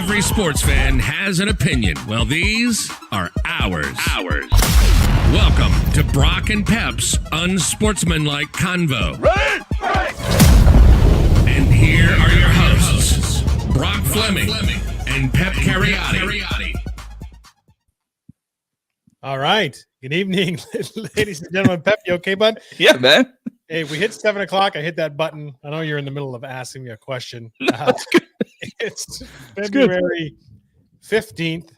Every sports fan has an opinion. Well, these are ours. Welcome to Brock and Pep's Unsportsmanlike Convo. Right. And here are your hosts, Brock Fleming and Pep Cariotti. All right. Good evening, ladies and gentlemen. Pep, you okay, bud? Yeah, man. Hey, we hit 7 o'clock. I hit that button. I know you're in the middle of asking me a question. It's February 15th.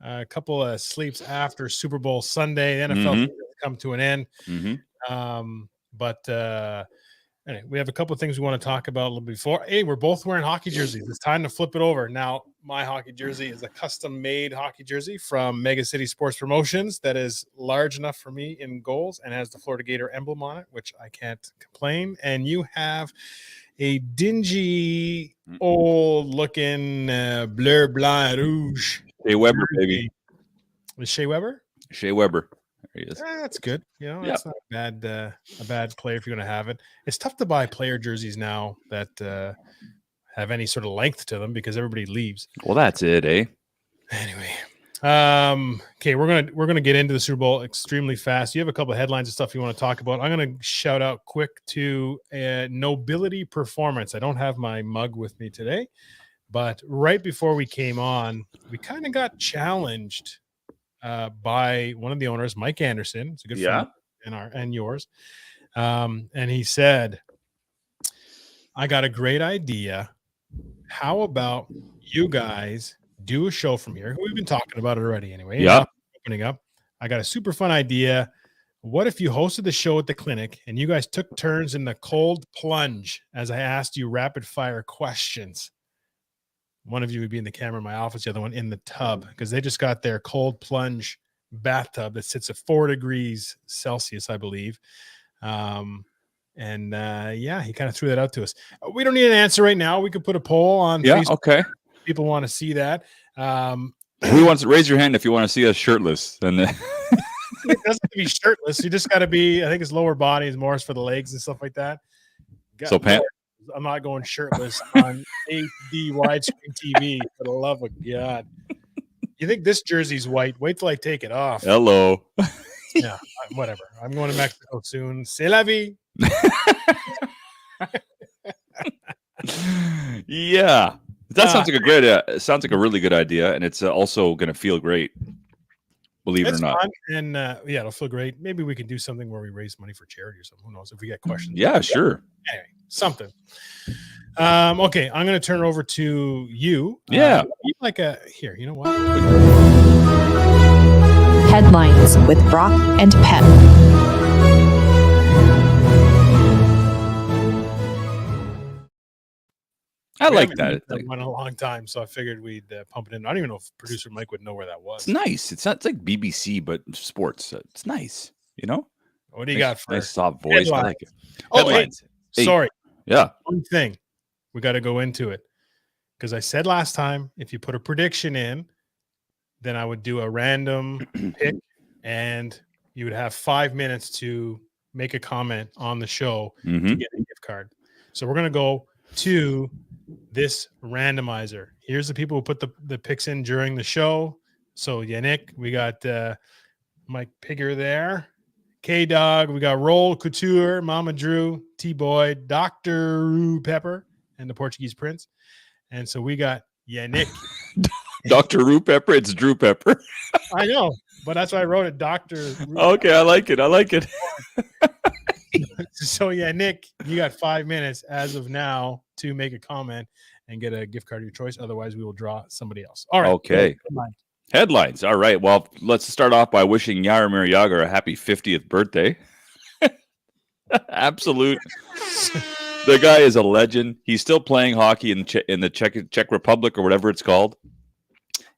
A couple of sleeps after Super Bowl Sunday. The NFL come to an end. Anyway, we have a couple of things we want to talk about a little before. Hey, we're both wearing hockey jerseys. It's time to flip it over. Now, my hockey jersey is a custom-made hockey jersey from Mega City Sports Promotions that is large enough for me in goals and has the Florida Gator emblem on it, which I can't complain. And you have a dingy, old-looking Bleu Blanc Rouge. Shea Weber, baby. Was Shea Weber? Shea Weber. There he is. That's good. You know, that's not a bad player if you're going to have it. It's tough to buy player jerseys now that have any sort of length to them because everybody leaves. Well, that's it, eh? Anyway, okay, we're gonna get into the Super Bowl extremely fast. You have a couple of headlines and stuff you want to talk about. I'm gonna shout out quick to Nobility Performance. I don't have my mug with me today, but right before we came on, we kind of got challenged by one of the owners, Mike Anderson. It's a good friend and yours. And he said, I got a great idea. How about you guys do a show from here? We've been talking about it already anyway. Yeah. Opening up. I got a super fun idea. What if you hosted the show at the clinic and you guys took turns in the cold plunge as I asked you rapid fire questions? One of you would be in the camera in my office, the other one in the tub, because they just got their cold plunge bathtub that sits at 4 degrees Celsius, I believe. He kind of threw that out to us. We don't need an answer right now. We could put a poll on Facebook. Okay. People want to see that. Who wants to raise your hand if you want to see us shirtless? And it doesn't have to be shirtless. You just got to be, I think his lower body is more for the legs and stuff like that. I'm not going shirtless on HD widescreen TV for the love of God. You think this jersey's white? Wait till I take it off. hello. Yeah, whatever. I'm going to Mexico soon. C'est la vie. Yeah. That sounds like a great sounds like a really good idea, and it's also going to feel great. Believe it or not. Fun. And it'll feel great. Maybe we can do something where we raise money for charity or something. Who knows if we get questions. Yeah, sure. Anyway, something. Okay, I'm going to turn it over to you. Yeah. Here, you know what? Headlines with Brock and Pep. I like that. It's been a long time, so I figured we'd pump it in. I don't even know if producer Mike would know where that was. It's nice. It's like BBC, but sports. It's nice. You know? What do you got for nice soft voice? headlines? I like it. Headlines. Hey. Sorry. Yeah. One thing. We got to go into it. Because I said last time, if you put a prediction in, then I would do a random pick, and you would have 5 minutes to make a comment on the show to get a gift card. So we're going to go to this randomizer. Here's the people who put the picks in during the show. So Yannick, we got Mike Pigger there. K-Dog, we got Roll Couture, Mama Drew, T-Boy, Dr. Rue Pepper, and the Portuguese Prince. And so we got Yannick. Dr. Rue Pepper, it's Drew Pepper. I know, but that's why I wrote it, Dr. Rue Okay, Pepper. I like it. So Yannick, you got 5 minutes as of now to make a comment and get a gift card of your choice. Otherwise, we will draw somebody else. All right. Okay. Headlines. All right. Well, let's start off by wishing Jaromir Jagr a happy 50th birthday. Absolute. The guy is a legend. He's still playing hockey in the Czech Republic or whatever it's called.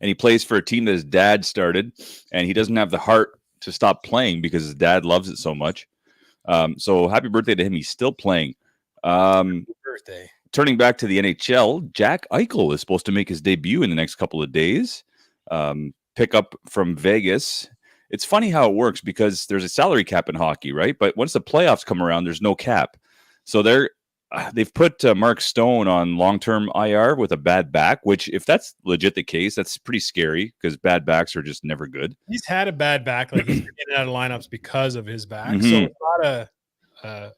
And he plays for a team that his dad started. And he doesn't have the heart to stop playing because his dad loves it so much. So happy birthday to him. He's still playing. Happy birthday. Turning back to the NHL, Jack Eichel is supposed to make his debut in the next couple of days. Pick up from Vegas. It's funny how it works because there's a salary cap in hockey, right? But once the playoffs come around, there's no cap. So they're they've put Mark Stone on long-term IR with a bad back, which if that's legit the case, that's pretty scary because bad backs are just never good. He's had a bad back. Like he's been in and out of lineups because of his back. Mhm. So it's not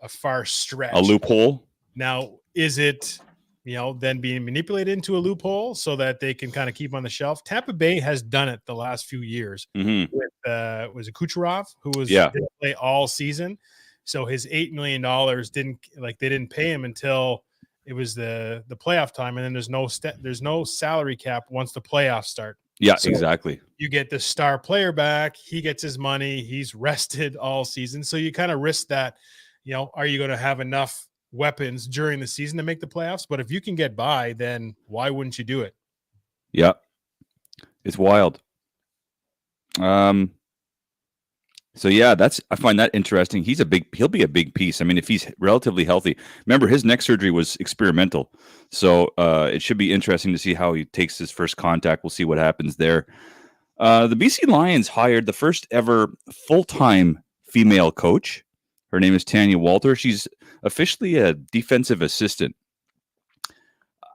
a far stretch. A loophole. Now, is it, then being manipulated into a loophole so that they can kind of keep on the shelf? Tampa Bay has done it the last few years Mhm. with, was it Kucherov, who Yeah. didn't play all season. So his $8 million they didn't pay him until it was the playoff time. And then there's no salary cap once the playoffs start. Yeah, So exactly. you get the star player back. He gets his money. He's rested all season. So you kind of risk that, are you going to have enough weapons during the season to make the playoffs? But if you can get by, then why wouldn't you do it? Yeah. It's wild. So yeah, I find that interesting. He'll be a big piece. I mean, if he's relatively healthy. Remember, his neck surgery was experimental. So it should be interesting to see how he takes his first contact. We'll see what happens there. The BC Lions hired the first ever full-time female coach. Her name is Tanya Walter. She's officially a defensive assistant.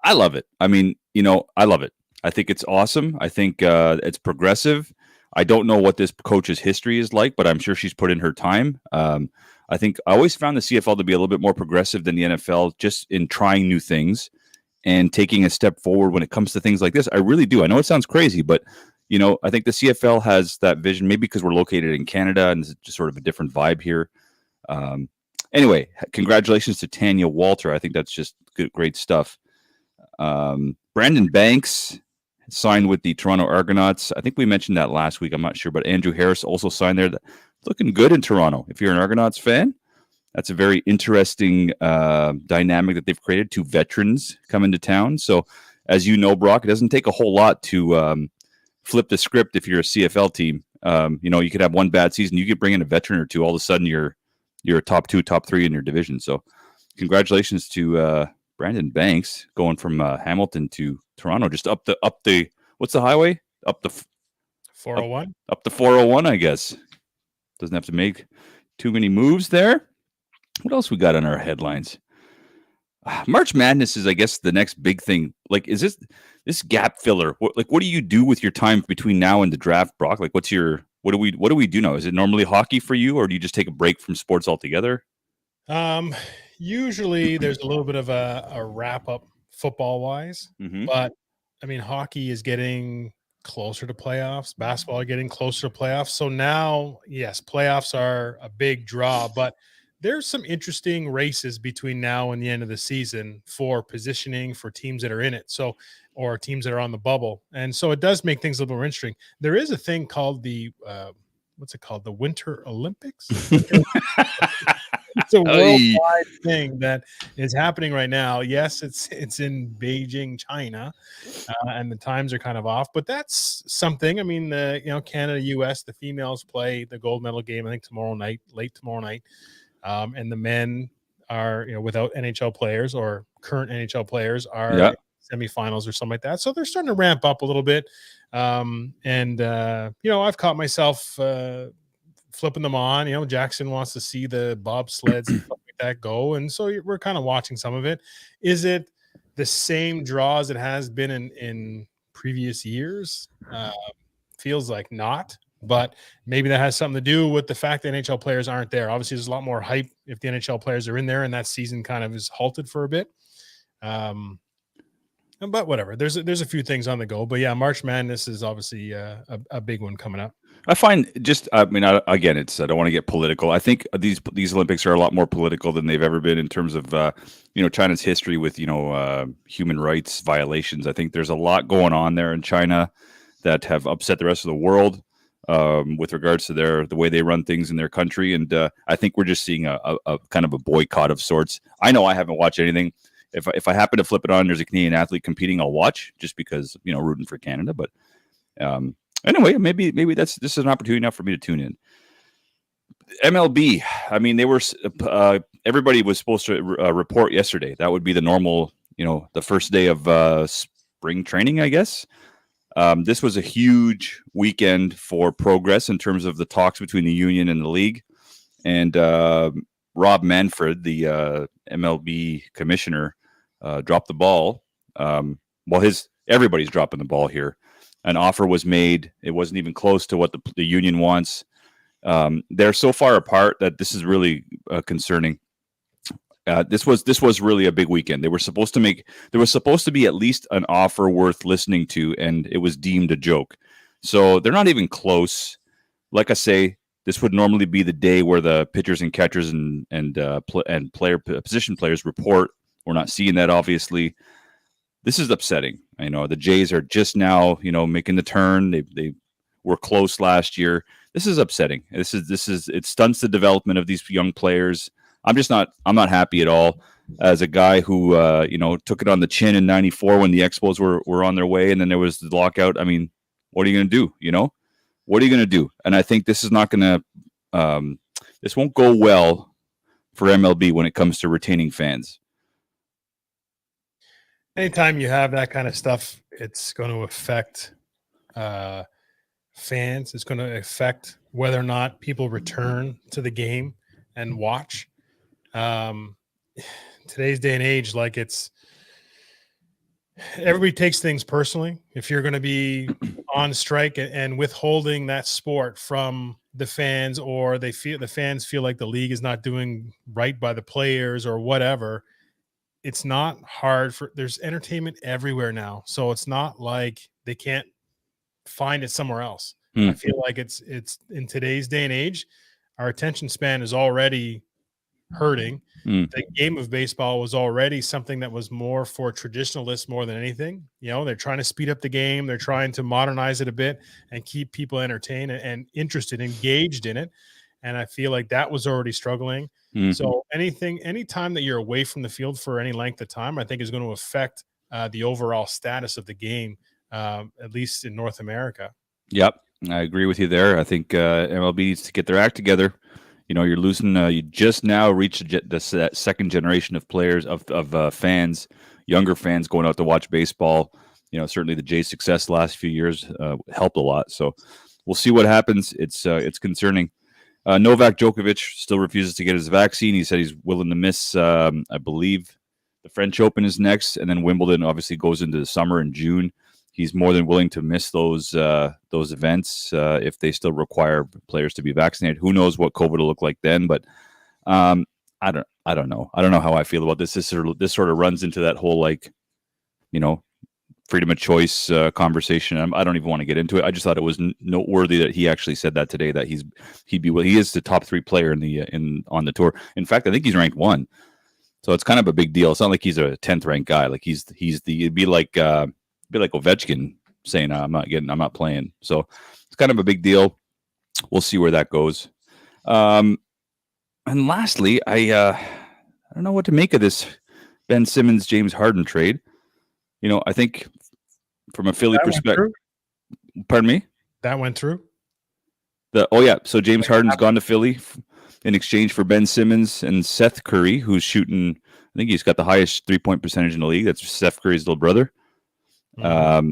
I love it. I mean, I love it. I think it's awesome. I think it's progressive. I don't know what this coach's history is like, but I'm sure she's put in her time. I think I always found the CFL to be a little bit more progressive than the NFL, just in trying new things and taking a step forward when it comes to things like this. I really do. I know it sounds crazy, but I think the CFL has that vision, maybe because we're located in Canada and it's just sort of a different vibe here. Anyway, congratulations to Tanya Walter. I think that's just great stuff. Brandon Banks signed with the Toronto Argonauts. I think we mentioned that last week. I'm not sure, but Andrew Harris also signed there. Looking good in Toronto. If you're an Argonauts fan, that's a very interesting dynamic that they've created. 2 veterans come into town. So, as you know, Brock, it doesn't take a whole lot to flip the script if you're a CFL team. You could have one bad season. You could bring in a veteran or 2. All of a sudden, you're a top 2, top 3 in your division. So, congratulations to Brandon Banks going from Hamilton to Toronto, just up the what's the highway? Up the 401? Up the 401, I guess. Doesn't have to make too many moves there. What else we got on our headlines? March Madness is, I guess, the next big thing. Like, is this gap filler? What do you do with your time between now and the draft, Brock? Like, what do we do now? Is it normally hockey for you, or do you just take a break from sports altogether? Usually there's a little bit of a wrap up football wise, but I mean, hockey is getting closer to playoffs, basketball getting closer to playoffs. So now, yes, playoffs are a big draw, but there's some interesting races between now and the end of the season for positioning for teams that are in it. So, or teams that are on the bubble. And so it does make things a little more interesting. There is a thing called the, what's it called? The Winter Olympics. It's a worldwide thing that is happening right now. Yes, it's in Beijing, China, and the times are kind of off, but that's something. I mean, Canada, US, the females play the gold medal game, I think late tomorrow night. And the men are, without NHL players or current NHL players are semifinals or something like that. So they're starting to ramp up a little bit. I've caught myself flipping them on. Jackson wants to see the bobsleds and stuff like that go. And so we're kind of watching some of it. Is it the same draw as it has been in previous years? Feels like not. But maybe that has something to do with the fact that NHL players aren't there. Obviously, there's a lot more hype if the NHL players are in there, and that season kind of is halted for a bit. But whatever. There's a few things on the go. But yeah, March Madness is obviously a big one coming up. I find again, I don't want to get political. I think these Olympics are a lot more political than they've ever been in terms of China's history with human rights violations. I think there's a lot going on there in China that have upset the rest of the world. With regards to the way they run things in their country. And I think we're just seeing a kind of a boycott of sorts. I know I haven't watched anything. If I happen to flip it on, there's a Canadian athlete competing, I'll watch just because, rooting for Canada. But anyway, maybe this is an opportunity now for me to tune in. MLB, I mean, they were everybody was supposed to report yesterday. That would be the normal, the first day of spring training, I guess. This was a huge weekend for progress in terms of the talks between the union and the league. And Rob Manfred, the MLB commissioner, dropped the ball. Everybody's dropping the ball here. An offer was made. It wasn't even close to what the union wants. They're so far apart that this is really concerning. This was really a big weekend. There was supposed to be at least an offer worth listening to, and it was deemed a joke. So they're not even close. Like I say, this would normally be the day where the pitchers and catchers and position players report. We're not seeing that, obviously. This is upsetting. I know the Jays are just now, making the turn. They were close last year. This is upsetting. It stunts the development of these young players. I'm not happy at all. As a guy who took it on the chin in '94 when the Expos were on their way, and then there was the lockout. I mean, what are you going to do? What are you going to do? And I think this is not going to. This won't go well for MLB when it comes to retaining fans. Anytime you have that kind of stuff, it's going to affect fans. It's going to affect whether or not people return to the game and watch. Today's day and age, everybody takes things personally. If you're going to be on strike and withholding that sport from the fans, or the fans feel like the league is not doing right by the players or whatever, it's not hard there's entertainment everywhere now. So it's not like they can't find it somewhere else. I feel like it's in today's day and age, our attention span is already hurting. The game of baseball was already something that was more for traditionalists more than anything. They're trying to speed up the game. They're trying to modernize it a bit and keep people entertained and interested, engaged in it. And I feel like that was already struggling. So anytime that you're away from the field for any length of time, I think is going to affect the overall status of the game, at least in North America. Yep. I agree with you there. I think MLB needs to get their act together. You're losing. You just now reached the second generation of players of fans, younger fans going out to watch baseball. Certainly the Jays' success the last few years helped a lot. So we'll see what happens. It's concerning. Novak Djokovic still refuses to get his vaccine. He said he's willing to miss. I believe the French Open is next, and then Wimbledon obviously goes into the summer in June. He's more than willing to miss those events if they still require players to be vaccinated. Who knows what COVID will look like then? But I don't know. I don't know how I feel about this. This sort of runs into that whole freedom of choice conversation. I don't even want to get into it. I just thought it was noteworthy that he actually said that today, that he is the top 3 player on the tour. In fact, I think he's ranked 1. So it's kind of a big deal. It's not like he's a 10th ranked guy. Like it'd be like Ovechkin saying I'm not playing. So it's kind of a big deal. We'll see where that goes. And lastly, I don't know what to make of this Ben Simmons James Harden trade. I think from a Philly perspective, pardon me? That went through. So James Harden's gone to Philly in exchange for Ben Simmons and Seth Curry, who's shooting. I think he's got the highest 3-point percentage in the league. That's Seth Curry's little brother. Mm-hmm.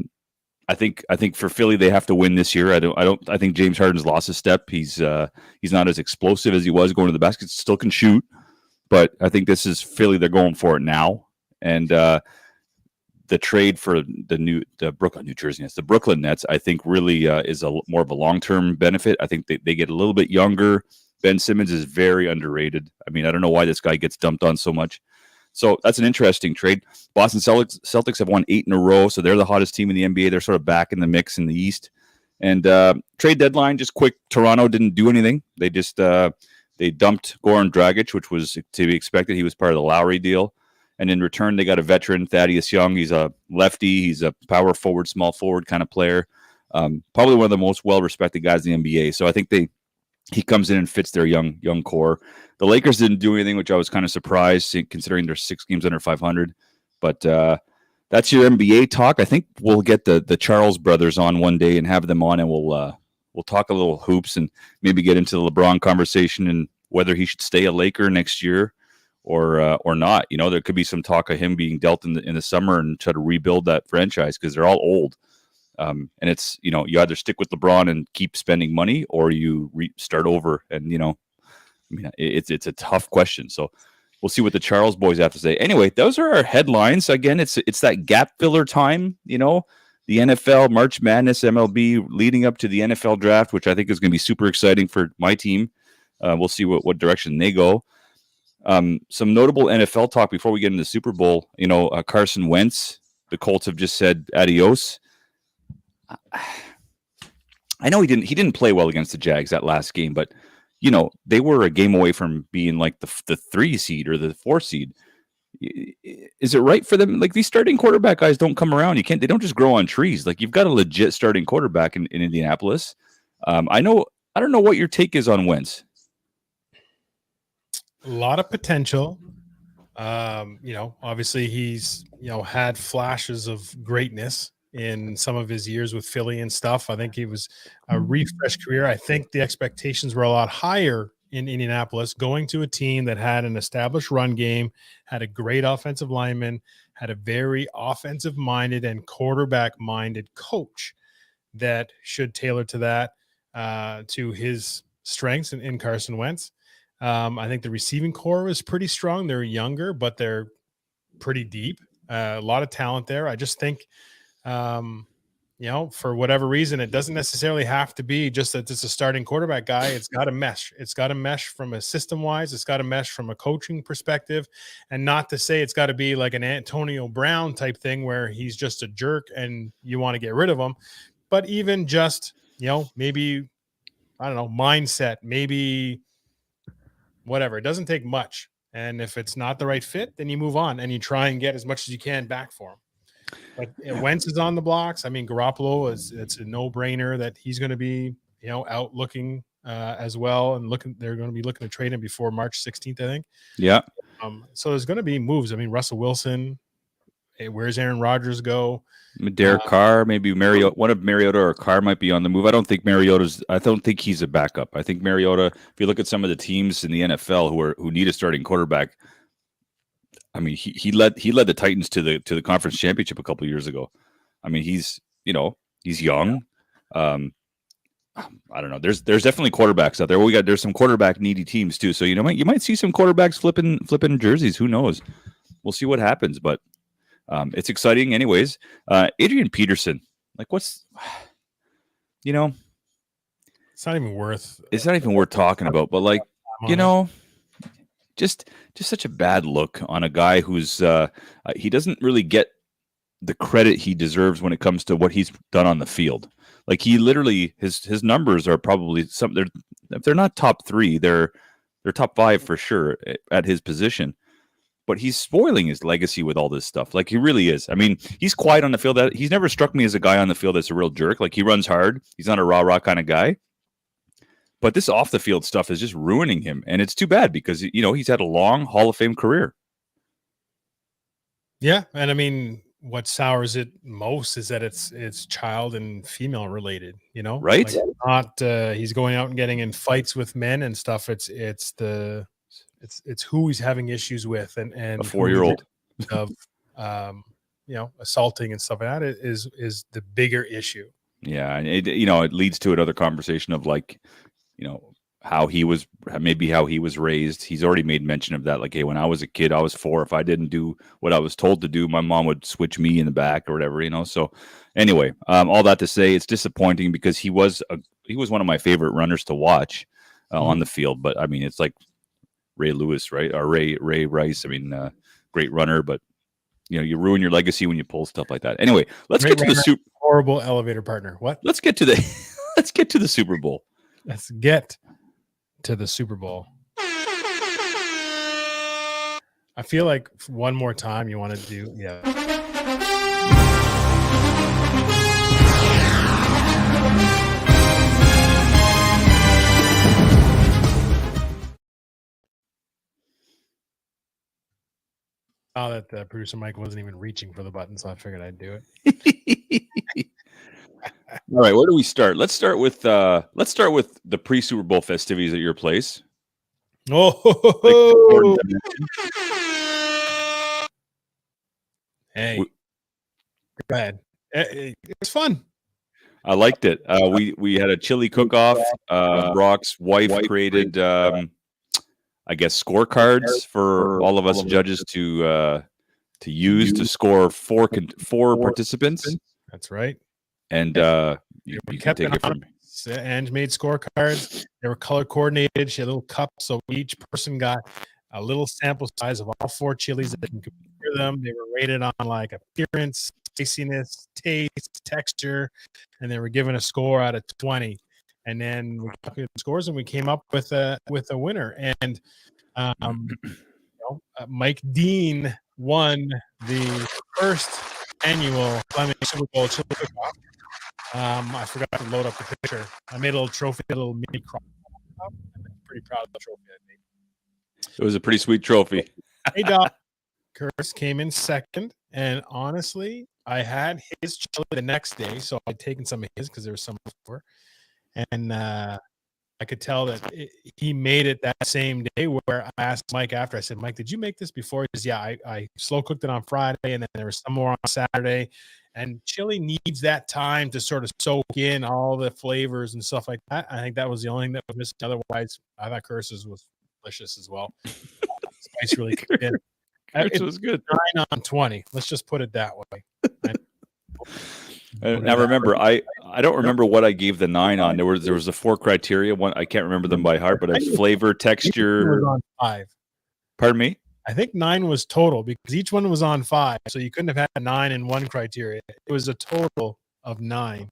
I think for Philly they have to win this year. I think James Harden's lost a step. He's not as explosive as he was going to the basket. Still can shoot, but I think this is Philly. They're going for it now, and the trade for the Brooklyn, New Jersey Nets, the Brooklyn Nets, I think really is more of a long-term benefit. I think they get a little bit younger. Ben Simmons is very underrated. I mean, I don't know why this guy gets dumped on so much. So that's an interesting trade. Boston Celtics have won 8 in a row, so they're the hottest team in the NBA. They're sort of back in the mix in the East. And trade deadline, just quick, Toronto didn't do anything. They just they dumped Goran Dragic, which was to be expected. He was part of the Lowry deal. And in return, they got a veteran, Thaddeus Young. He's a lefty. He's a power forward, small forward kind of player. Probably one of the most well-respected guys in the NBA. So I think he comes in and fits their young core. The Lakers didn't do anything, which I was kind of surprised, considering they're 6 games under 500. But that's your NBA talk. I think we'll get the Charles brothers on one day and have them on, and we'll talk a little hoops and maybe get into the LeBron conversation and whether he should stay a Laker next year or not. There could be some talk of him being dealt in the summer and try to rebuild that franchise because they're all old. And it's, you either stick with LeBron and keep spending money, or you start over. And, I mean, it's a tough question. So we'll see what the Charles boys have to say. Anyway, those are our headlines. Again, it's that gap filler time, the NFL, March Madness, MLB, leading up to the NFL draft, which I think is going to be super exciting for my team. We'll see what direction they go. Some notable NFL talk before we get into the Super Bowl. Carson Wentz, the Colts have just said adios. I know he didn't play well against the Jags that last game, but they were a game away from being like the 3 seed or the 4 seed. Is it right for them? Like, these starting quarterback guys don't come around. They don't just grow on trees. Like, you've got a legit starting quarterback in Indianapolis. I don't know what your take is on Wentz. A lot of potential. Obviously he's, had flashes of greatness in some of his years with Philly and stuff. I think he was a refreshed career. I think the expectations were a lot higher in Indianapolis, going to a team that had an established run game, had a great offensive lineman, had a very offensive-minded and quarterback-minded coach that should tailor to that, to his strengths in Carson Wentz. I think the receiving core is pretty strong. They're younger, but they're pretty deep. A lot of talent there. I just think, for whatever reason, it doesn't necessarily have to be just that it's a starting quarterback guy. It's got to mesh. It's got to mesh from a system-wise. It's got to mesh from a coaching perspective, and not to say it's got to be like an Antonio Brown type thing where he's just a jerk and you want to get rid of him. But even just, maybe, I don't know, mindset, maybe whatever. It doesn't take much. And if it's not the right fit, then you move on and you try and get as much as you can back for him. But Wentz is on the blocks. I mean, Garoppolo it's a no-brainer that he's going to be, out looking as well, and they're going to be looking to trade him before March 16th, I think. Yeah. So there's going to be moves. I mean, Russell Wilson, where's Aaron Rodgers go? Derek Carr, maybe one of Mariota or Carr might be on the move. I don't think he's a backup. I think Mariota, if you look at some of the teams in the NFL who need a starting quarterback, I mean, he led the Titans to the conference championship a couple of years ago. I mean, he's young. I don't know. There's definitely quarterbacks out there. There's some quarterback needy teams too. So you might see some quarterbacks flipping jerseys. Who knows? We'll see what happens, but it's exciting anyways. Adrian Peterson, like, it's not even worth talking about, but like, just such a bad look on a guy who's he doesn't really get the credit he deserves when it comes to what he's done on the field. Like, he literally, his numbers are probably if they're not top 3, they're top 5 for sure at his position. But he's spoiling his legacy with all this stuff. Like, he really is. I mean, he's quiet on the field. He's never struck me as a guy on the field that's a real jerk. Like, he runs hard. He's not a rah-rah kind of guy. But this off-the-field stuff is just ruining him. And it's too bad because, he's had a long Hall of Fame career. Yeah. And I mean, what sours it most is that it's child and female related, Right? Like, not he's going out and getting in fights with men and stuff. It's who he's having issues with, and a 4-year-old of assaulting and stuff like that is the bigger issue. Yeah, and it leads to another conversation of, like, how he was raised. He's already made mention of that. Like, hey, when I was a kid, I was 4. If I didn't do what I was told to do, my mom would switch me in the back or whatever. So anyway, all that to say, it's disappointing because he was one of my favorite runners to watch on the field. But I mean, it's like Ray Lewis, right? Or Ray Rice. I mean, great runner, but you ruin your legacy when you pull stuff like that. Anyway, let's get to the Super. Horrible elevator partner. What? Let's get to the Super Bowl. Let's get to the Super Bowl. I feel like one more time you want to do, yeah. Oh, that producer Mike wasn't even reaching for the button, so I figured I'd do it. All right, where do we start? Let's start with the pre-Super Bowl festivities at your place. Oh, hey, go ahead. It was fun. I liked it. We had a chili cook-off. Brock's wife created I guess, scorecards for all of us judges to use to score four participants. That's right. And you can kept take it from me. And made scorecards. They were color coordinated. She had little cups, so each person got a little sample size of all 4 chilies that can compare them. They were rated on like appearance, spiciness, taste, texture, and they were given a score out of 20. And then we calculated the scores, and we came up with a winner. And Mike Dean won the first annual Fleming Super Bowl chili cook-off. I forgot to load up the picture. I made a little trophy, a little mini crop. I'm pretty proud of the trophy I made. It was a pretty sweet trophy. Hey, Doc. Curtis came in second, and honestly, I had his chili the next day, so I'd taken some of his because there was some before, and I could tell that he made it that same day. Where I asked Mike after, I said, "Mike, did you make this before?" He says, "Yeah, I slow cooked it on Friday, and then there was some more on Saturday." And chili needs that time to sort of soak in all the flavors and stuff like that. I think that was the only thing that was missing. Otherwise, I thought Curse's was delicious as well. Spice really kicked in. It was good. 9 on 20. Let's just put it that way. Now remember, I don't remember what I gave the 9 on. There was the 4 criteria. One, I can't remember them by heart, but it's flavor, texture. Was on 5. Pardon me? I think 9 was total because each one was on 5, so you couldn't have had 9 in one criteria. It was a total of 9.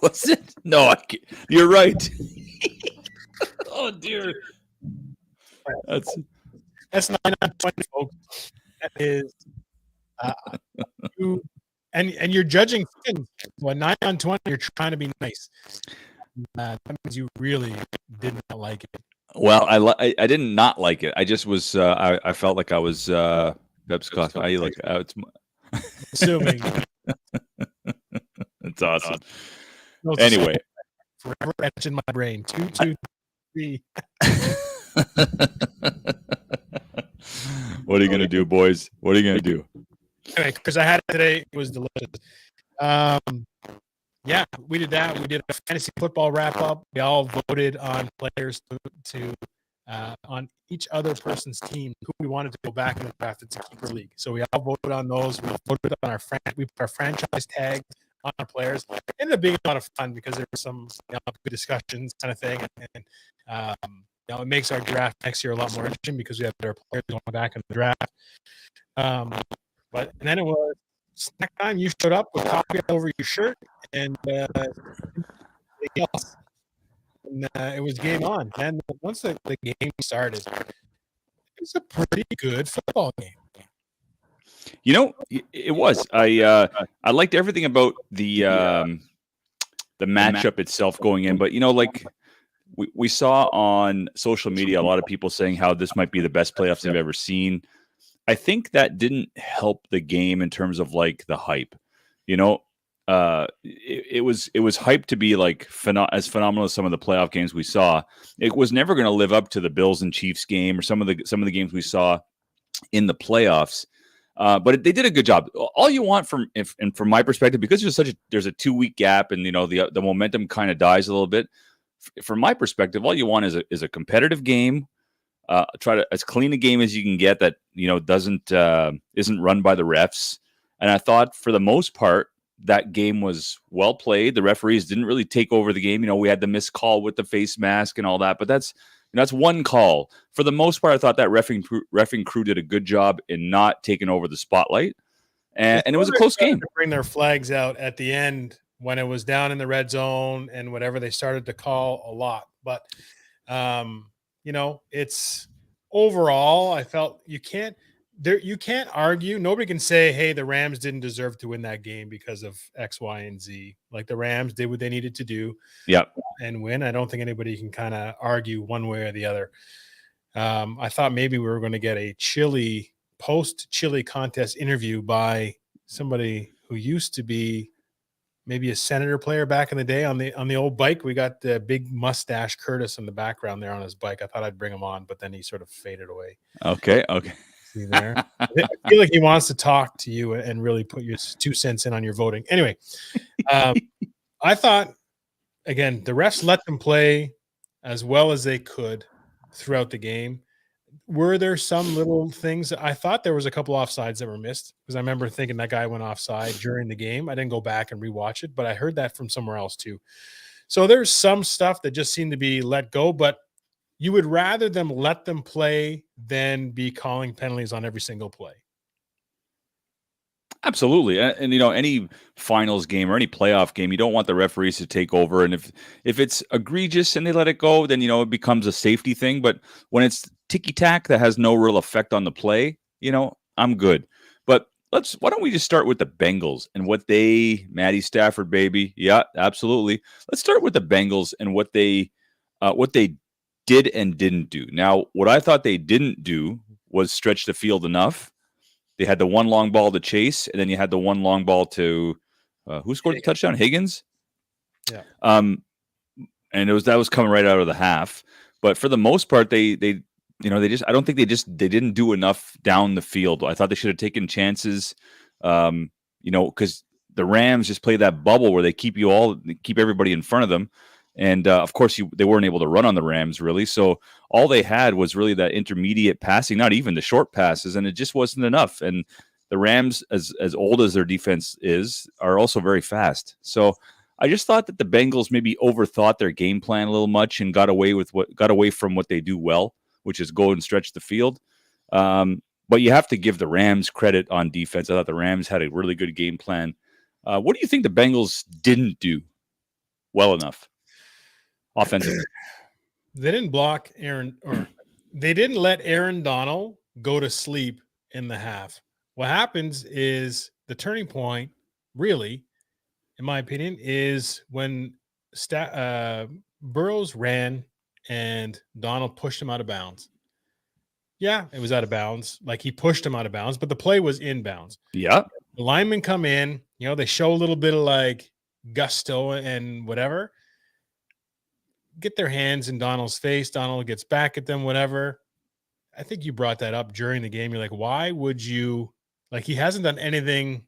Was it? No, you're right. Oh dear. That's 9 on 20, folks. That is, and you're judging things. Well, 9 on 20, you're trying to be nice. That means you really did not like it. Well, I did not like it. I just was. I felt like I was Pep's cost. I like. It's Assuming. That's awesome. No, Anyway, forever etched in my brain. 2, 2, 3. What are you gonna do, boys? What are you gonna do? Anyway, because I had it today, it was delicious. Yeah, we did that. We did a fantasy football wrap up. We all voted on players to on each other person's team who we wanted to go back in the draft. It's a keeper league, so we all voted on those. We voted on we put our franchise tags on our players. It ended up being a lot of fun because there were some good discussions, kind of thing, and it makes our draft next year a lot more interesting because we have better players going back in the draft. And then it was snack time. You showed up with coffee over your shirt and else. And it was game on. And once the game started, it was a pretty good football game. It was. I liked everything about the matchup itself going in, but we saw on social media a lot of people saying how this might be the best playoffs they've ever seen. I think that didn't help the game in terms of like the hype. It was hyped to be like as phenomenal as some of the playoff games we saw. It was never going to live up to the Bills and Chiefs game or some of the games we saw in the playoffs. But they did a good job. All you want from my perspective, because there's a 2-week gap and the momentum kind of dies a little bit. From my perspective, all you want is a competitive game. Try to as clean a game as you can get that isn't run by the refs. And I thought for the most part that game was well played. The referees didn't really take over the game. We had the missed call with the face mask and all that, but that's one call. For the most part, I thought that reffing crew did a good job in not taking over the spotlight, and it was a close game. To bring their flags out at the end when it was down in the red zone and whatever, they started to call a lot, but it's overall, I felt you can't argue. Nobody can say, hey, the Rams didn't deserve to win that game because of X, Y, and Z. Like the Rams did what they needed to do and win. I don't think anybody can kind of argue one way or the other. I thought maybe we were going to get a post-chili contest interview by somebody who used to be maybe a Senator player back in the day on the old bike. We got the big mustache Curtis in the background there on his bike. I thought I'd bring him on, but then he sort of faded away. Okay. See there? I feel like he wants to talk to you and really put your 2 cents in on your voting. Anyway, I thought, again, the refs let them play as well as they could. throughout the game. Were there some little things? I thought there was a couple offsides that were missed because I remember thinking that guy went offside during the game. I didn't go back and rewatch it, but I heard that from somewhere else too. So there's some stuff that just seemed to be let go, but you would rather them let them play than be calling penalties on every single play. Absolutely. And any finals game or any playoff game, you don't want the referees to take over. And if it's egregious and they let it go, then, it becomes a safety thing. But when it's ticky-tack that has no real effect on the play, I'm good. But why don't we just start with the Bengals and what Matty Stafford, baby. Yeah, absolutely. Let's start with the Bengals and what they did and didn't do. Now, what I thought they didn't do was stretch the field enough. They had the one long ball to Chase, and then you had the one long ball to who scored the touchdown? Higgins. Yeah. And that was coming right out of the half. But for the most part, they didn't do enough down the field. I thought they should have taken chances. Because the Rams just play that bubble where they keep everybody in front of them. And of course, they weren't able to run on the Rams really. So all they had was really that intermediate passing, not even the short passes, and it just wasn't enough. And the Rams, as old as their defense is, are also very fast. So I just thought that the Bengals maybe overthought their game plan a little much and got away from what they do well, which is go and stretch the field. But you have to give the Rams credit on defense. I thought the Rams had a really good game plan. What do you think the Bengals didn't do well enough offensively? They didn't block they didn't let Aaron Donald go to sleep in the half. What happens is the turning point, really, in my opinion, is when Burrows ran and Donald pushed him out of bounds. Yeah, it was out of bounds. Like he pushed him out of bounds, but the play was inbounds. Yeah. The linemen come in, they show a little bit of like gusto and whatever. Get their hands in Donald's face. Donald gets back at them, whatever. I think you brought that up during the game. You're like, why would you, like, he hasn't done anything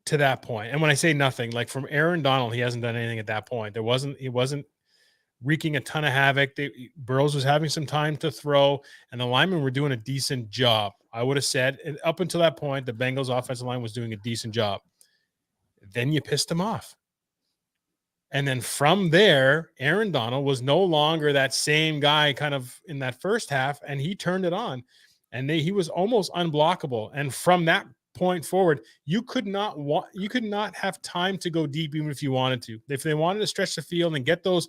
to that point. And when I say nothing, like from Aaron Donald, he hasn't done anything at that point. He wasn't wreaking a ton of havoc. Burrows was having some time to throw, and the linemen were doing a decent job. I would have said, and up until that point, the Bengals offensive line was doing a decent job. Then you pissed him off. And then from there, Aaron Donald was no longer that same guy kind of in that first half, and he turned it on. And he was almost unblockable. And from that point forward, you could not have time to go deep even if you wanted to. If they wanted to stretch the field and get those,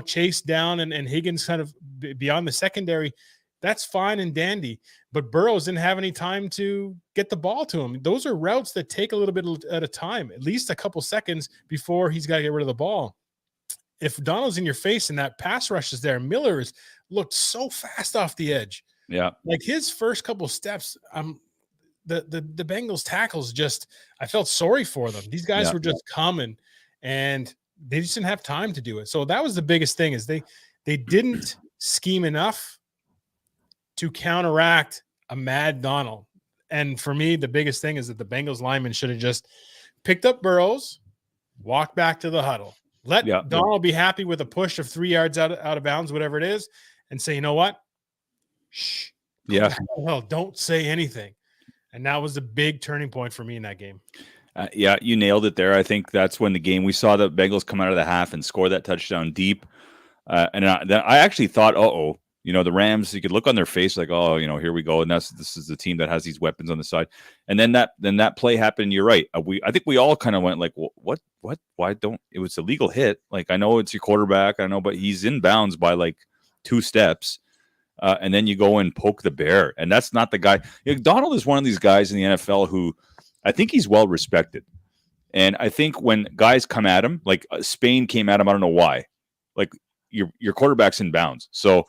Chase down and Higgins kind of beyond the secondary, that's fine and dandy. But Burrows didn't have any time to get the ball to him. Those are routes that take a little bit at a time, at least a couple seconds before he's got to get rid of the ball. If Donald's in your face and that pass rush is there, Miller's looked so fast off the edge. Yeah. Like his first couple steps, the Bengals tackles I felt sorry for them. These guys were just coming and they just didn't have time to do it. So that was the biggest thing is they didn't scheme enough to counteract a mad Donald. And for me, the biggest thing is that the Bengals linemen should have just picked up Burrows, walked back to the huddle. Let Donald be happy with a push of 3 yards out of bounds, whatever it is, and say, you know what? Shh. Yeah. Well, don't say anything. And that was the big turning point for me in that game. You nailed it there. I think that's when we saw the Bengals come out of the half and score that touchdown deep. And then I actually thought, the Rams, you could look on their face like, here we go. And this is the team that has these weapons on the side. And then that play happened. You're right. I think we all kind of went like, what, why don't, it was a legal hit. Like, I know it's your quarterback, but he's in bounds by like 2 steps. And then you go and poke the bear. And that's not the guy. Donald is one of these guys in the NFL who I think he's well respected. And I think when guys come at him, like Spain came at him, I don't know why, like your quarterback's in bounds. So,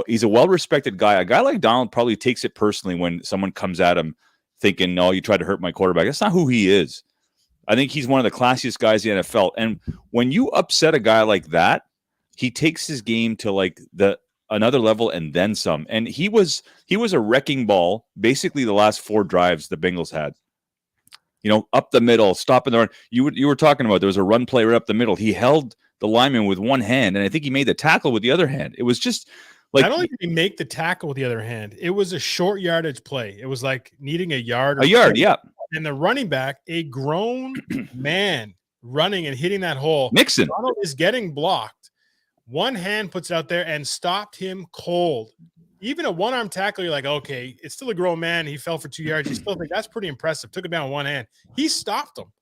he's a well-respected guy. A guy like Donald probably takes it personally when someone comes at him thinking, no, you tried to hurt my quarterback. That's not who he is. I think he's one of the classiest guys in the NFL. And when you upset a guy like that, he takes his game to like another level and then some. And he was a wrecking ball basically the last 4 drives the Bengals had. Up the middle, stopping the run. You were talking about there was a run play right up the middle. He held the lineman with one hand, and I think he made the tackle with the other hand. It was just Like, not only did he make the tackle with the other hand, it was a short yardage play. It was like needing a yard. yeah. And the running back, a grown man running and hitting that hole. Mixon. Donald is getting blocked. One hand puts it out there and stopped him cold. Even a one-arm tackle, you're like, okay, it's still a grown man. He fell for 2 yards. You still think that's pretty impressive. Took him down with one hand. He stopped him.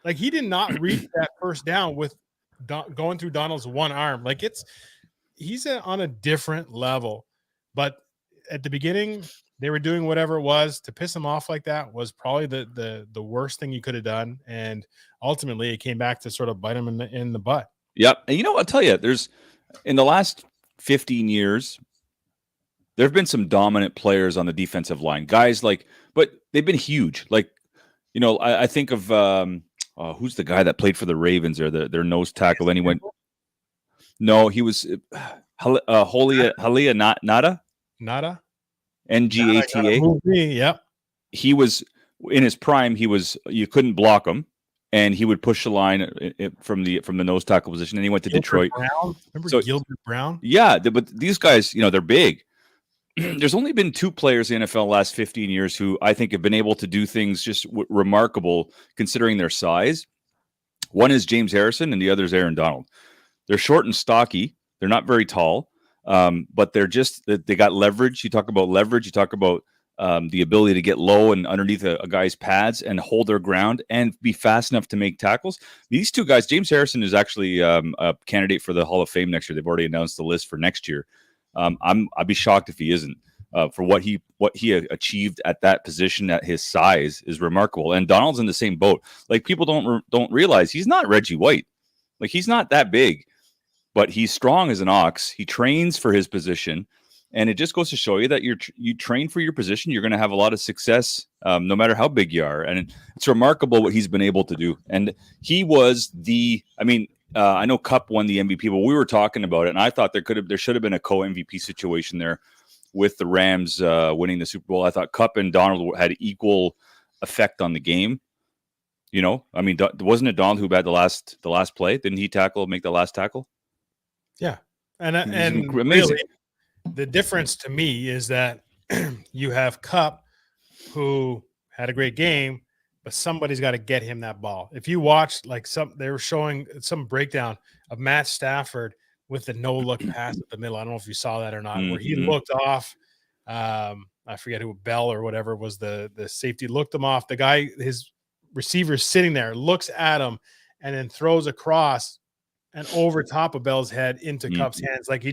Like, he did not reach that first down with going through Donald's one arm. Like, he's on a different level. But at the beginning, they were doing whatever it was. To piss him off like that was probably the worst thing you could have done. And ultimately, it came back to sort of bite him in the butt. Yep. And I'll tell you, in the last 15 years, there have been some dominant players on the defensive line. Guys but they've been huge. Like, I think of who's the guy that played for the Ravens there, their nose tackle. Then he went. No, he was Halia Nada. Nada. Ngata. Yep. He was in his prime. You couldn't block him, and he would push the line from the nose tackle position. And he went to Detroit. Brown. Remember Gilbert Brown? Yeah, but these guys, they're big. There's only been two players in the NFL the last 15 years who I think have been able to do things just remarkable considering their size. One is James Harrison, and the other is Aaron Donald. They're short and stocky. They're not very tall, but they got leverage. You talk about leverage. You talk about the ability to get low and underneath a guy's pads and hold their ground and be fast enough to make tackles. These two guys, James Harrison is actually a candidate for the Hall of Fame next year. They've already announced the list for next year. I'd be shocked if he isn't. For what he achieved at that position at his size is remarkable. And Donald's in the same boat. Like, people don't realize he's not Reggie White. Like, he's not that big, but he's strong as an ox. He trains for his position, and it just goes to show you that you train for your position. You're going to have a lot of success, no matter how big you are. And it's remarkable what he's been able to do. And he was I know Kupp won the MVP, but we were talking about it, and I thought there should have been a co-MVP situation there with the Rams winning the Super Bowl. I thought Kupp and Donald had equal effect on the game. Wasn't it Donald who had the last play? Didn't he make the last tackle? Yeah, and amazing. Really, the difference to me is that you have Kupp, who had a great game, but somebody's got to get him that ball. If you watched, they were showing some breakdown of Matt Stafford with the no-look pass at the middle. I don't know if you saw that or not, where he looked off. I forget who, Bell or whatever was the safety, looked him off. The guy, his receiver's sitting there, looks at him, and then throws across and over top of Bell's head into Kupp's hands. Like,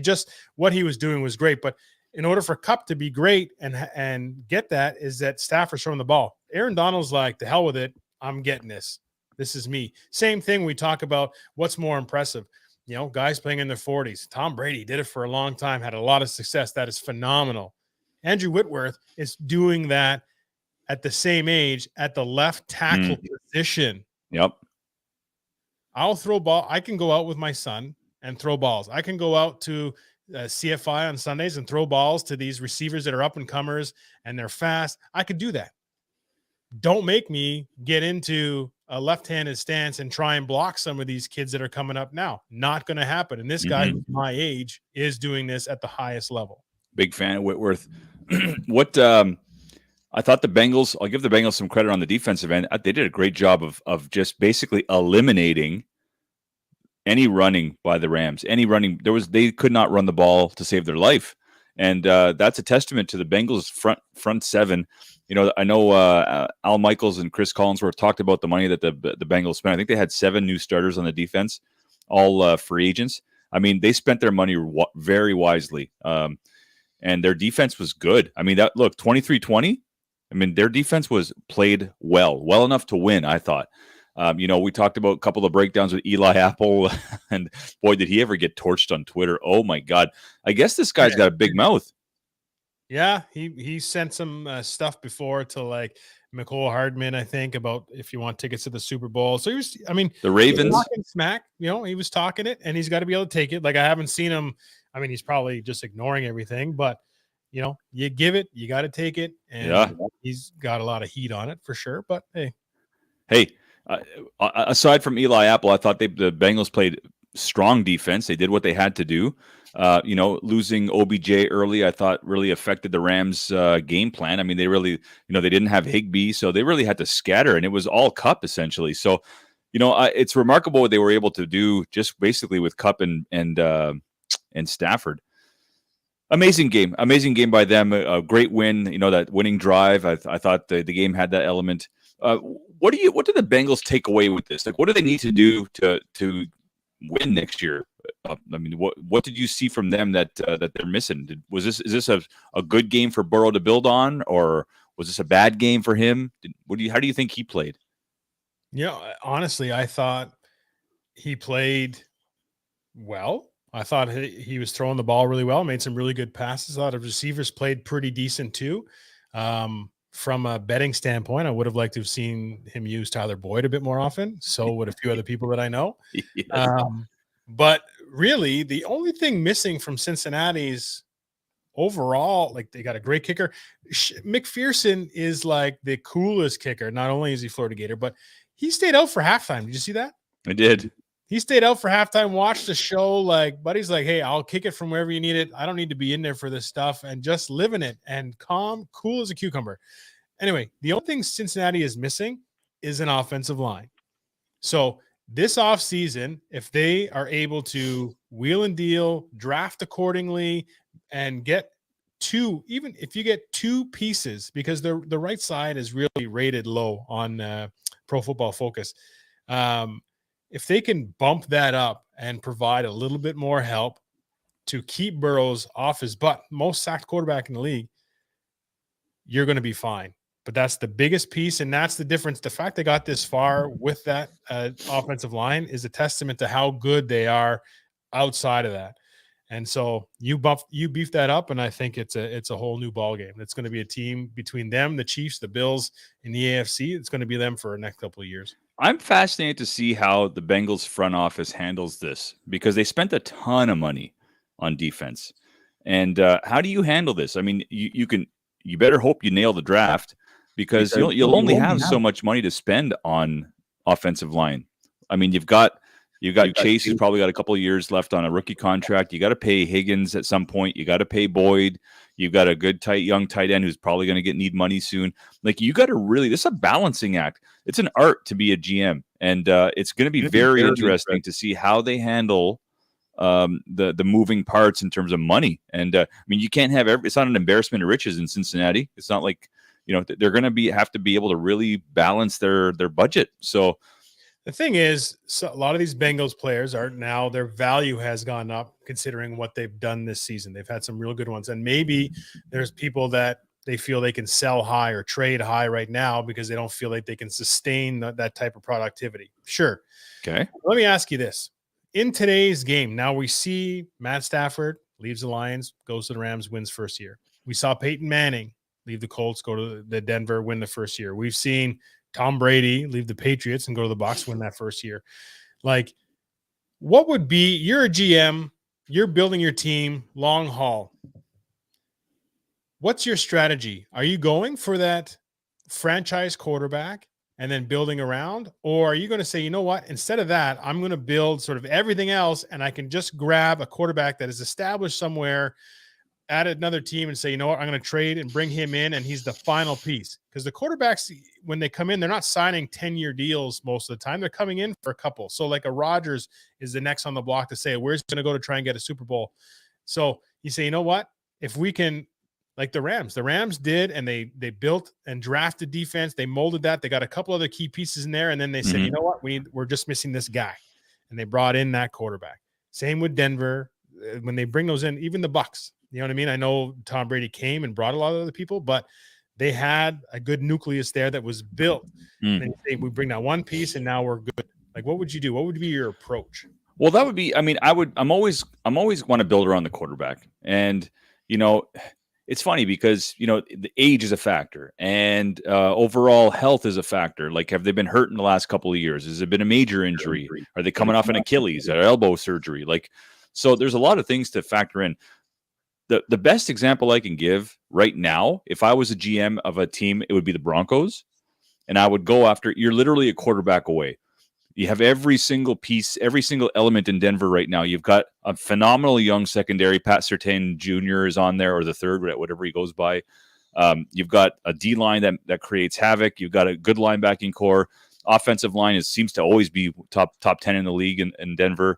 what he was doing was great. But in order for Kupp to be great and get that, is that Stafford's throwing the ball. Aaron Donald's like, to hell with it. I'm getting this. This is me. Same thing. We talk about what's more impressive. Guys playing in their 40s. Tom Brady did it for a long time, had a lot of success. That is phenomenal. Andrew Whitworth is doing that at the same age at the left tackle position. Yep. I'll throw ball. I can go out with my son and throw balls. I can go out to CFI on Sundays and throw balls to these receivers that are up and comers and they're fast. I could do that. Don't make me get into a left-handed stance and try and block some of these kids that are coming up now. Not going to happen. And this guy who's my age is doing this at the highest level. Big fan of Whitworth. I thought the Bengals, I'll give the Bengals some credit on the defensive end. They did a great job of just basically eliminating any running by the Rams. They could not run the ball to save their life. And that's a testament to the Bengals front seven. I know Al Michaels and Chris Collinsworth talked about the money that the Bengals spent. I think they had 7 new starters on the defense, all free agents. They spent their money very wisely. And their defense was good. 23-20. Their defense was played well enough to win, I thought. We talked about a couple of breakdowns with Eli Apple, and boy, did he ever get torched on Twitter. Oh, my God. I guess this guy's got a big mouth. Yeah, he sent some stuff before to Mecole Hardman, I think, about if you want tickets to the Super Bowl. So he was, the Ravens. He was talking smack, he was talking it, and he's got to be able to take it. I haven't seen him. He's probably just ignoring everything, but you give it, you got to take it. And he's got a lot of heat on it for sure. But hey, aside from Eli Apple, I thought the Bengals played strong defense. They did what they had to do. Losing OBJ early, I thought really affected the Rams' game plan. I mean, they really, they didn't have Higbee, so they really had to scatter, and it was all Kupp essentially. So, it's remarkable what they were able to do just basically with Kupp and Stafford. Amazing game by them. A great win. That winning drive. I thought the game had that element. What do the Bengals take away with this? Like, what do they need to do to win next year? What did you see from them that they're missing? Is this a good game for Burrow to build on, or was this a bad game for him? How do you think he played? Honestly, I thought he played well. I thought he was throwing the ball really well, made some really good passes. A lot of receivers played pretty decent too. From a betting standpoint, I would have liked to have seen him use Tyler Boyd a bit more often. So would a few other people that I know. Yes. But really, the only thing missing from Cincinnati's overall, like, they got a great kicker. McPherson is like the coolest kicker. Not only is he Florida Gator, but he stayed out for halftime. Did you see that? I did. He stayed out for halftime, watched the show. Like, buddy's like, hey, I'll kick it from wherever you need it. I don't need to be in there for this stuff, and just living it and calm, cool as a cucumber. Anyway, the only thing Cincinnati is missing is an offensive line. So this offseason, if they are able to wheel and deal, draft accordingly, and get even if you get two pieces, because the right side is really rated low on Pro Football Focus. If they can bump that up and provide a little bit more help to keep Burrows off his butt, most sacked quarterback in the league, you're going to be fine. But that's the biggest piece, and that's the difference. The fact they got this far with that offensive line is a testament to how good they are outside of that. And so you beef that up, and I think it's a whole new ball game. It's going to be a team between them, the Chiefs, the Bills in the AFC. It's going to be them for the next couple of years. I'm fascinated to see how the Bengals front office handles this, because they spent a ton of money on defense. And how do you handle this? I mean, you better hope you nail the draft, because you'll only have so much money to spend on offensive line. I mean, you've got Chase, who's probably got a couple of years left on a rookie contract. You got to pay Higgins at some point. You got to pay Boyd. You've got a good young tight end who's probably going to need money soon. Like, you got to this is a balancing act. It's an art to be a GM, and it's going to be very interesting to see how they handle the moving parts in terms of money. And I mean, you can't have it's not an embarrassment of riches in Cincinnati. It's not like, they're going to have to be able to really balance their budget. So the thing is, a lot of these Bengals players are now, their value has gone up considering what they've done this season. They've had some real good ones. And maybe there's people that they feel they can sell high or trade high right now because they don't feel like they can sustain that type of productivity. Sure. Okay. Let me ask you this. In today's game, now we see Matt Stafford leaves the Lions, goes to the Rams, wins first year. We saw Peyton Manning leave the Colts, go to the Denver, win the first year. We've seen Tom Brady leave the Patriots and go to the Bucs, win that first year. Like, what would be, you're a GM, you're building your team long haul. What's your strategy? Are you going for that franchise quarterback and then building around? Or are you going to say, you know what, instead of that, I'm going to build sort of everything else, and I can just grab a quarterback that is established somewhere at another team and say, you know what, I'm going to trade and bring him in, and he's the final piece. Because the quarterbacks, when they come in, they're not signing 10-year deals most of the time. They're coming in for a couple. So like a Rodgers is the next on the block to say, where's he going to go to try and get a Super Bowl? So you say, you know what, if we can, like the Rams did, and they built and drafted defense. They molded that. They got a couple other key pieces in there, and then they said, you know what, we're just missing this guy, and they brought in that quarterback. Same with Denver. When they bring those in, even the Bucs, you know what I mean? I know Tom Brady came and brought a lot of other people, but they had a good nucleus there that was built. And they say, we bring that one piece, and now we're good. Like, what would you do? What would be your approach? Well, that would be, I mean, I'm always want to build around the quarterback. And, it's funny because, the age is a factor, and overall health is a factor. Like, have they been hurt in the last couple of years? Has it been a major injury? Are they coming off an Achilles or elbow surgery? Like, so there's a lot of things to factor in. The best example I can give right now, if I was a GM of a team, it would be the Broncos, and I would go after, you're literally a quarterback away. You have every single piece, every single element in Denver right now. You've got a phenomenal young secondary. Pat Surtain Jr. is on there, or the third, whatever he goes by. You've got a D-line that creates havoc. You've got a good linebacking core. Offensive line seems to always be top 10 in the league in Denver.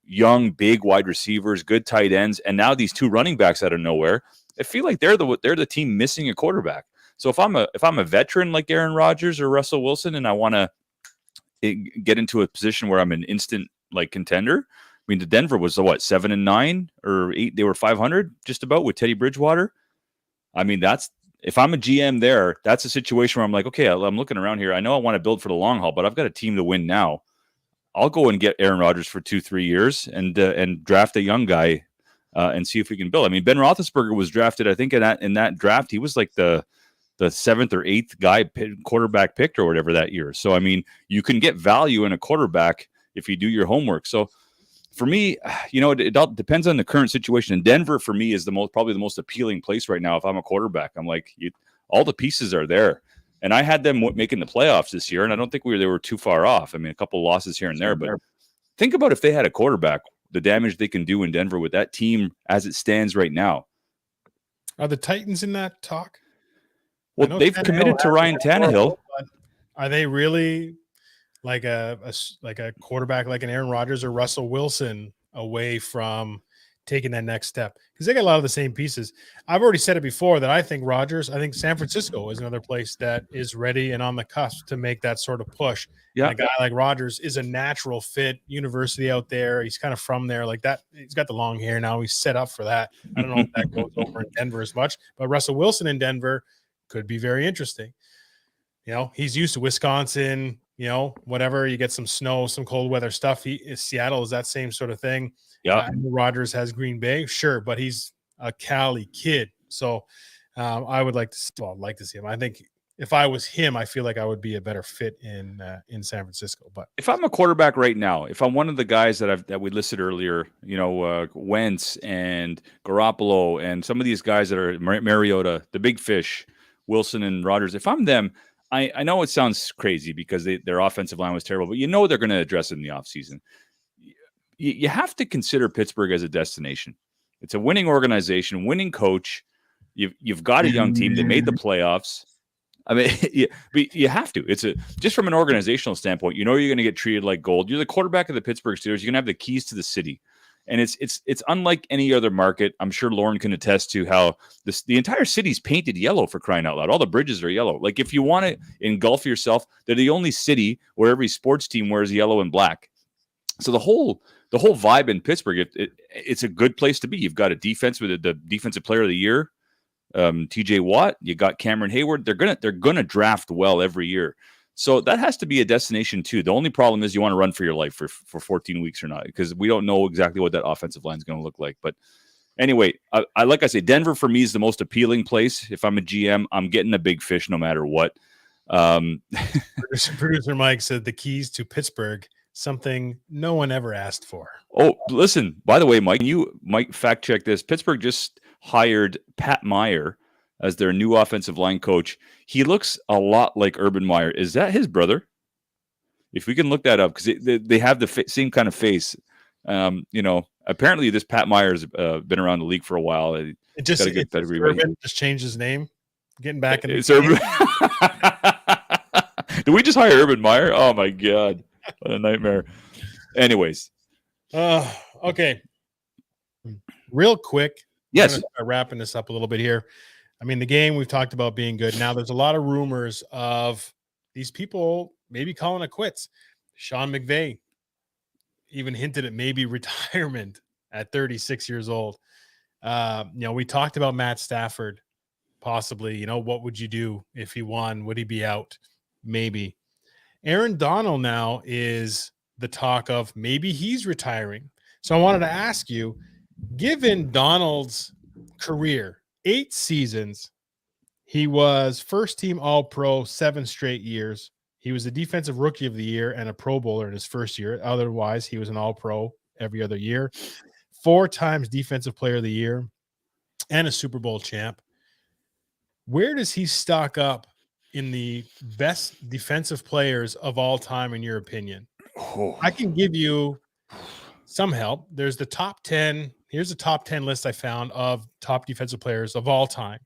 Young, big wide receivers, good tight ends, and now these two running backs out of nowhere. I feel like they're the team missing a quarterback. So if I'm a veteran like Aaron Rodgers or Russell Wilson, and I want to get into a position where I'm an instant like contender. I mean, the Denver was 7-9 or 8. They were 500 just about with Teddy Bridgewater. I mean, if I'm a GM there, that's a situation where I'm like, okay, I'm looking around here. I know I want to build for the long haul, but I've got a team to win now. I'll go and get Aaron Rodgers for 2-3 years and draft a young guy and see if we can build. I mean, Ben Roethlisberger was drafted, I think, in that draft. He was like the 7th or 8th guy quarterback picked or whatever that year. So, I mean, you can get value in a quarterback if you do your homework. So, for me, it all depends on the current situation. And Denver, for me, is probably the most appealing place right now. If I'm a quarterback, I'm like, all the pieces are there. And I had them making the playoffs this year, and I don't think they were too far off. I mean, a couple losses here and there, but think about if they had a quarterback, the damage they can do in Denver with that team as it stands right now. Are the Titans in that talk? Well, they've committed to Ryan Tannehill. Are they really like a quarterback like an Aaron Rodgers or Russell Wilson away from taking that next step? Because they got a lot of the same pieces. I've already said it before that I think San Francisco is another place that is ready and on the cusp to make that sort of push. Yeah, and a guy like Rodgers is a natural fit. University out there, he's kind of from there, like that. He's got the long hair now. He's set up for that. I don't know if that goes over in Denver as much, but Russell Wilson in Denver could be very interesting. He's used to Wisconsin. Whatever, you get some snow, some cold weather stuff. Seattle is that same sort of thing. Yeah, Rodgers has Green Bay, sure, but he's a Cali kid, so I would like to see him. I think if I was him, I feel like I would be a better fit in San Francisco. But if I'm a quarterback right now, if I'm one of the guys that we listed earlier, Wentz and Garoppolo and some of these guys that are Mariota, the big fish, Wilson and Rodgers, if I'm them, I know it sounds crazy because their offensive line was terrible, but they're going to address it in the offseason. You have to consider Pittsburgh as a destination. It's a winning organization, winning coach. You've got a young team. They made the playoffs. I mean, you have to. It's just from an organizational standpoint. You're going to get treated like gold. You're the quarterback of the Pittsburgh Steelers. You're going to have the keys to the city, and it's unlike any other market. I'm sure Lauren can attest to how the entire city's painted yellow, for crying out loud. All the bridges are yellow. Like, if you want to engulf yourself, they're the only city where every sports team wears yellow and black. So the whole vibe in Pittsburgh, it's a good place to be. You've got a defense with the defensive player of the year, TJ Watt. You got Cameron Hayward. They're gonna draft well every year. So that has to be a destination too. The only problem is you want to run for your life for 14 weeks or not, because we don't know exactly what that offensive line is going to look like. But anyway, I like I say, Denver for me is the most appealing place. If I'm a GM, I'm getting a big fish no matter what. Producer Mike said the keys to Pittsburgh, something no one ever asked for. Oh, listen, by the way, Mike, you might fact check this. Pittsburgh just hired Pat Meyer as their new offensive line coach. He looks a lot like Urban Meyer. Is that his brother? If we can look that up, because they have the same kind of face. Apparently this Pat Meyer's been around the league for a while. It just got a good pedigree. Urban just changed his name. Getting back in it's Urban. Did we just hire Urban Meyer? Oh my God. What a nightmare. Anyways. Okay. Real quick. Yes. Wrapping this up a little bit here. I mean, the game we've talked about being good. Now there's a lot of rumors of these people maybe calling it quits. Sean McVay even hinted at maybe retirement at 36 years old. We talked about Matt Stafford possibly. What would you do if he won? Would he be out? Maybe. Aaron Donald now is the talk of maybe he's retiring. So I wanted to ask you, given Donald's career, 8 seasons, he was first team All-Pro 7 straight years. He was the defensive rookie of the year and a Pro Bowler in his first year. Otherwise, he was an All-Pro every other year. 4 times defensive player of the year and a Super Bowl champ. Where does he stock up in the best defensive players of all time, in your opinion? Oh. I can give you some help. There's the top 10. Here's the top 10 list I found of top defensive players of all time.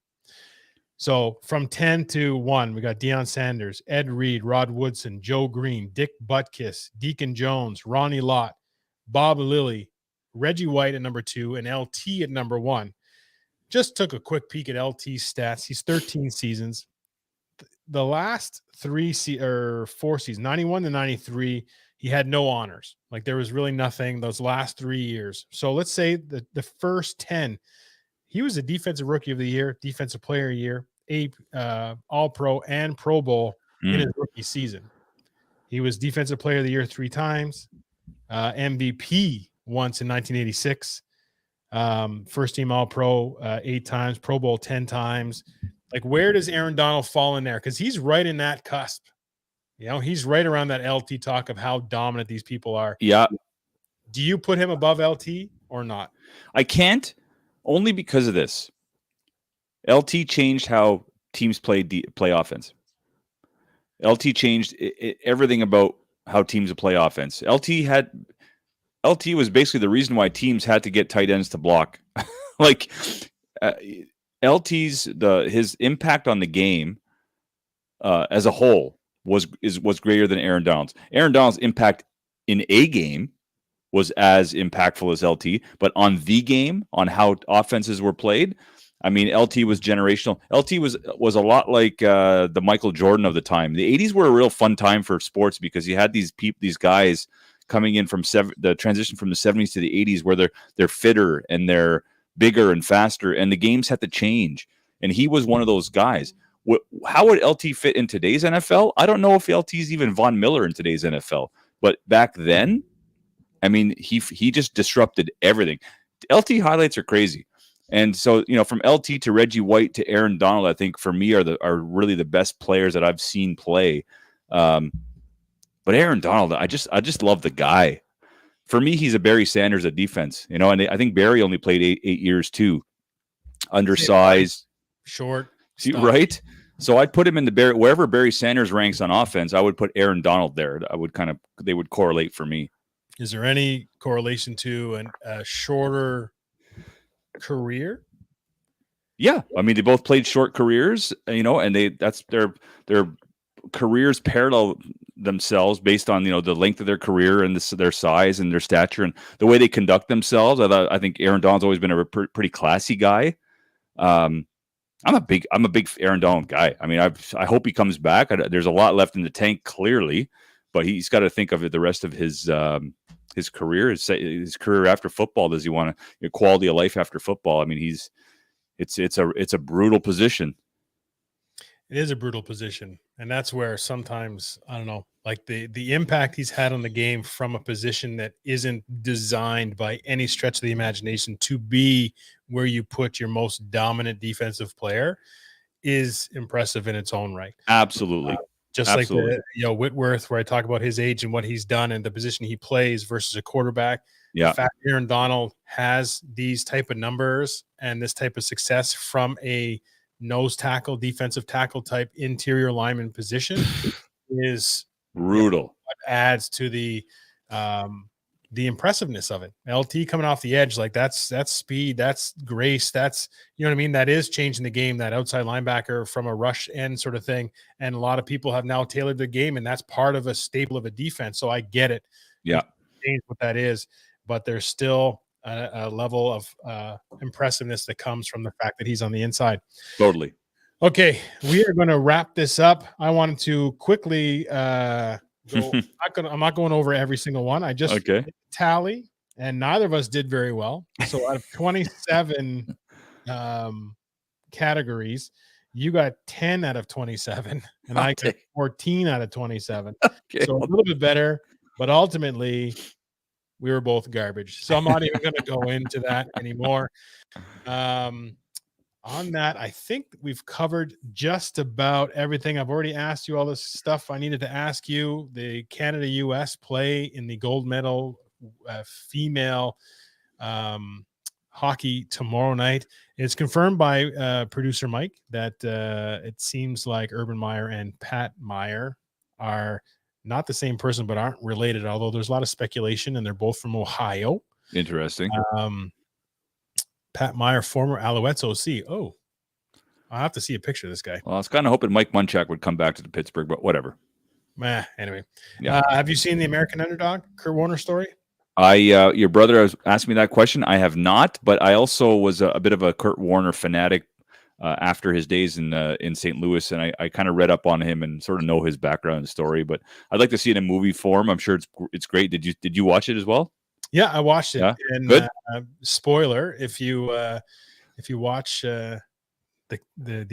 So from 10 to 1, we got Deion Sanders, Ed Reed, Rod Woodson, Joe Green, Dick Butkus, Deacon Jones, Ronnie Lott, Bob Lilly, Reggie White at number 2, and LT at number 1. Just took a quick peek at LT's stats. He's 13 seasons. The last 4 seasons, 91 to 93, he had no honors. Like, there was really nothing those last 3 years. So let's say the first 10, he was a defensive rookie of the year, defensive player of the year, All-Pro and Pro Bowl in his rookie season. He was defensive player of the year 3 times, MVP once in 1986, first team All-Pro 8 times, Pro Bowl 10 times. Like, where does Aaron Donald fall in there? Because he's right in that cusp. You know, he's right around that LT talk of how dominant these people are. Yeah. Do you put him above LT or not? I can't, only because of this. LT changed how teams play offense. LT changed everything about how teams play offense. LT was basically the reason why teams had to get tight ends to block. Like, his impact on the game as a whole was greater than Aaron Donald's. Aaron Donald's impact in a game was as impactful as LT, but on the game, on how offenses were played, I mean, LT was generational. LT was a lot like the Michael Jordan of the time. The 80s were a real fun time for sports because you had these guys coming in from the transition from the 70s to the 80s, where they're fitter and they're bigger and faster, and the games had to change. And he was one of those guys. How would LT fit in today's NFL? I don't know if LT is even Von Miller in today's NFL, but back then, I mean, he just disrupted everything. LT highlights are crazy. And so, you know, from LT to Reggie White to Aaron Donald, I think for me are really the best players that I've seen play. But Aaron Donald, I just love the guy. For me, he's a Barry Sanders of defense, you know, and I think Barry only played eight years too. Undersized, short, right? So I'd put him in wherever Barry Sanders ranks on offense. I would put Aaron Donald there. They would correlate for me. Is there any correlation to a shorter career? Yeah, I mean, they both played short careers, you know, and their careers parallel themselves based on, you know, the length of their career and their size and their stature and the way they conduct themselves. I think Aaron Donald's always been a pretty classy guy. I'm a big Aaron Donald guy. I mean, I hope he comes back. There's a lot left in the tank, clearly, but he's got to think of it the rest of his career, his career after football. Does he want a quality of life after football? I mean, it's a brutal position. It is a brutal position, and that's where sometimes, I don't know, like the impact he's had on the game from a position that isn't designed by any stretch of the imagination to be where you put your most dominant defensive player is impressive in its own right. Absolutely. Absolutely. Like Whitworth, where I talk about his age and what he's done and the position he plays versus a quarterback. Yeah. The fact Aaron Donald has these type of numbers and this type of success from a nose tackle, defensive tackle type interior lineman position is brutal. What adds to the impressiveness of it. LT coming off the edge, like that's speed, that's grace, that's, you know what I mean? That is changing the game, that outside linebacker from a rush end sort of thing. And a lot of people have now tailored the game, and that's part of a staple of a defense. So I get it. Yeah. Change what that is, but there's still a level of impressiveness that comes from the fact that he's on the inside. Totally. Okay, we are going to wrap this up. I wanted to quickly go. I'm not going over every single one. I just tally, and neither of us did very well. So out of 27 categories, you got 10 out of 27, and I got 14 out of 27. Okay. So a little bit better, but ultimately we were both garbage. So I'm not even going to go into that anymore. On that, I think we've covered just about everything. I've already asked you all this stuff I needed to ask you. The Canada-US play in the gold medal female hockey tomorrow night. It's confirmed by producer Mike that it seems like Urban Meyer and Pat Meyer are not the same person, but aren't related, although there's a lot of speculation, and they're both from Ohio. Interesting. Pat Meyer, former Alouettes OC. Oh, I'll have to see a picture of this guy. Well, I was kind of hoping Mike Munchak would come back to the Pittsburgh, but whatever. Anyway. Yeah. Have you seen the American Underdog, Kurt Warner story? Your brother asked me that question. I have not, but I also was a bit of a Kurt Warner fanatic after his days in St. Louis, and I kind of read up on him and sort of know his background and story. But I'd like to see it in movie form. I'm sure it's great. Did you watch it as well? Yeah, I watched it. Yeah? And Good. Spoiler: if you watch the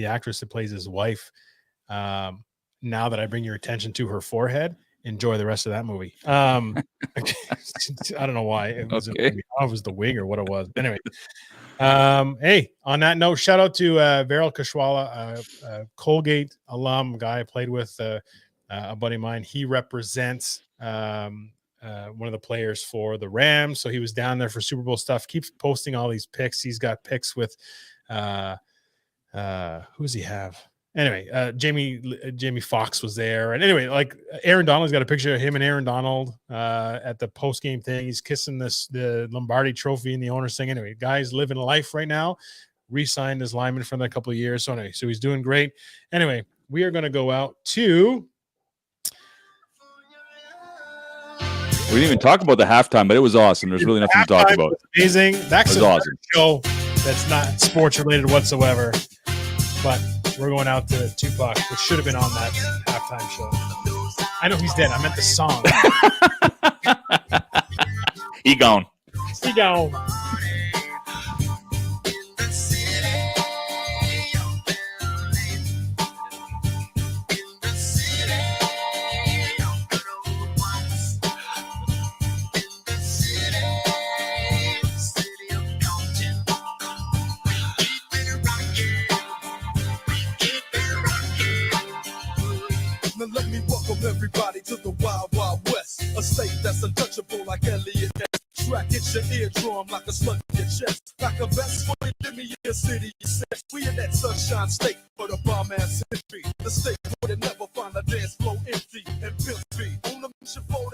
actress that plays his wife, now that I bring your attention to her forehead, enjoy the rest of that movie. I don't know why it was. Okay. It was The Wing or what it was. But anyway, hey, on that note, shout out to Viral Kashwala, Colgate alum guy I played with, a buddy of mine. He represents one of the players for the Rams, so he was down there for Super Bowl stuff. Keeps posting all these pics. He's got pics with who does he have? Anyway, Jamie Foxx was there, and anyway, like Aaron Donald's got a picture of him and Aaron Donald at the post game thing. He's kissing the Lombardi Trophy, and the owner's saying, anyway, guy's living life right now. Re-signed as lineman for a couple of years, so anyway, so he's doing great. Anyway, we are going to go out to. We didn't even talk about the halftime, but it was awesome. There's really nothing to talk about. Amazing. That's was awesome. Show that's not sports related whatsoever. But we're going out to Tupac, which should have been on that halftime show. I know he's dead. I meant the song. He gone. He gone. Let me welcome everybody to the Wild Wild West, a state that's untouchable like Elliot Ness. Track hits your eardrum like a slug in your chest, like a vest for give me your city. We in that sunshine state for the bomb ass history, the state where they never find a dance floor empty and filthy. On the mission for